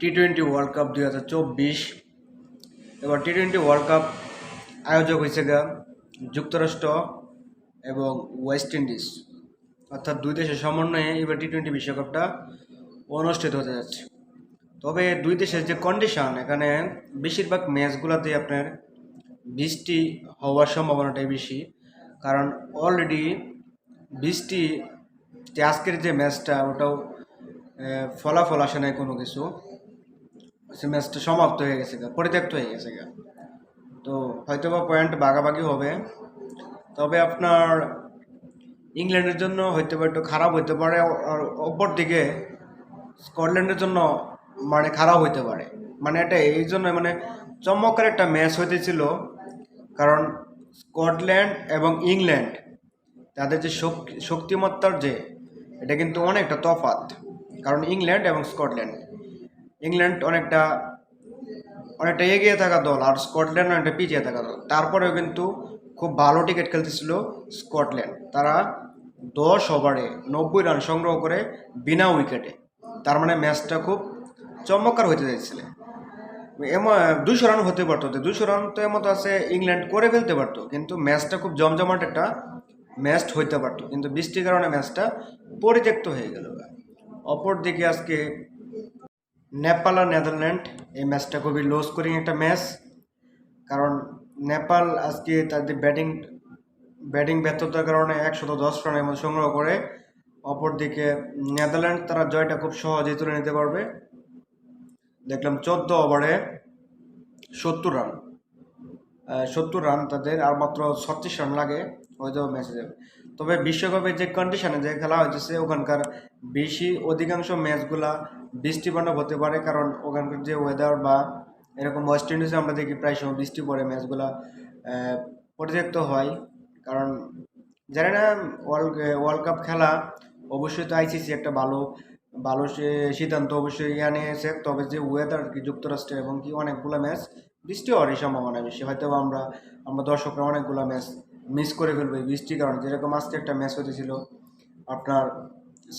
টি-20 world cup 2024। এবার টি-20 world cup আয়োজক হয়েছে গা যুক্তরাষ্ট্র এবং ওয়েস্ট ইন্ডিজ, অর্থাৎ দুই দেশের সমন্বয়ে এবার টি-20 বিশ্বকাপটা অনুষ্ঠিত হতে যাচ্ছে। তবে দুই দেশের যে কন্ডিশন, এখানে বেশিরভাগ ম্যাচগুলোতে আপনার বৃষ্টি হওয়ার সম্ভাবনাটাই বেশি, কারণ অলরেডি বৃষ্টি যে আজকের যে ম্যাচটা ওটাও ফলাফল আসে নাই কোনো কিছু, সে ম্যাচটা সমাপ্ত হয়ে গেছে গা, পরিত্যক্ত হয়ে গেছে গা। তো হয়তো বা পয়েন্ট ভাগাভাগি হবে, তবে আপনার ইংল্যান্ডের জন্য হয়তো বা একটু খারাপ হইতে পারে, আর অপর দিকে স্কটল্যান্ডের জন্য মানে খারাপ হইতে পারে। মানে এটা এই জন্য মানে চমৎকার একটা ম্যাচ হইতেছিল, কারণ স্কটল্যান্ড এবং ইংল্যান্ড তাদের যে শক্তিমত্তার যে এটা কিন্তু অনেকটা তফাৎ। কারণ ইংল্যান্ড এবং স্কটল্যান্ড, ইংল্যান্ড অনেকটা অনেকটা এগিয়ে থাকা দল, আর স্কটল্যান্ড অনেকটা পিছিয়ে থাকা দল। তারপরেও কিন্তু খুব ভালো ক্রিকেট খেলতেছিল স্কটল্যান্ড। তারা 10 ওভারে 90 রান সংগ্রহ করে বিনা উইকেটে, তার মানে ম্যাচটা খুব চমৎকার হইতে যাচ্ছিল। এমন 200 রান হতে পারতো, 200 রান তো এমন আছে ইংল্যান্ড করে ফেলতে পারতো, কিন্তু ম্যাচটা খুব জমজমাট একটা ম্যাচ হইতে পারতো, কিন্তু বৃষ্টির কারণে ম্যাচটা পরিত্যক্ত হয়ে গেল। অপরদিকে আজকে নেপাল আর নেদারল্যান্ড, এই ম্যাচটা খুবই লো স্কোরিং একটা ম্যাচ, কারণ নেপাল আজকে তাদের ব্যাটিং ব্যর্থতার কারণে 110 রানের মতো সংগ্রহ করে। অপরদিকে নেদারল্যান্ড তারা জয়টা খুব সহজেই তুলে নিতে পারবে। দেখলাম 14 ওভারে 70 রান, 70 রান তাদের, আর মাত্র 36 রান লাগে, হয়তো ম্যাচে যাবে। তবে বিশ্বকাপের যে কন্ডিশনে যে খেলা হয়েছে ওখানকার বেশি অধিকাংশ ম্যাচগুলা বৃষ্টিপাতও হতে পারে, কারণ ওখানকার যে ওয়েদার বা এরকম ওয়েস্ট ইন্ডিজে আমরা দেখি প্রায় সময় বৃষ্টি পড়ে ম্যাচগুলা পরিত্যক্ত হয়। কারণ জানি না, ওয়ার্ল্ড কাপ খেলা অবশ্যই তো আইসিসি একটা ভালো ভালো সিদ্ধান্ত অবশ্যই নিয়েছে, তবে যে ওয়েদার কি যুক্তরাষ্ট্রে এবং কি অনেকগুলো ম্যাচ বৃষ্টি হওয়ার সম্ভাবনা বেশি, হয়তো আমরা আমরা দর্শকরা অনেকগুলো ম্যাচ মিস করে ফেলবো এই বৃষ্টির কারণে। যেরকম আজকে একটা ম্যাচ হতেছিল আপনার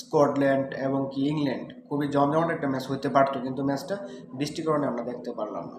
স্কটল্যান্ড এবং কি ইংল্যান্ড, খুবই জমজমাট একটা ম্যাচ হতে পারতো, কিন্তু ম্যাচটা বৃষ্টির কারণে আমরা দেখতে পারলাম না।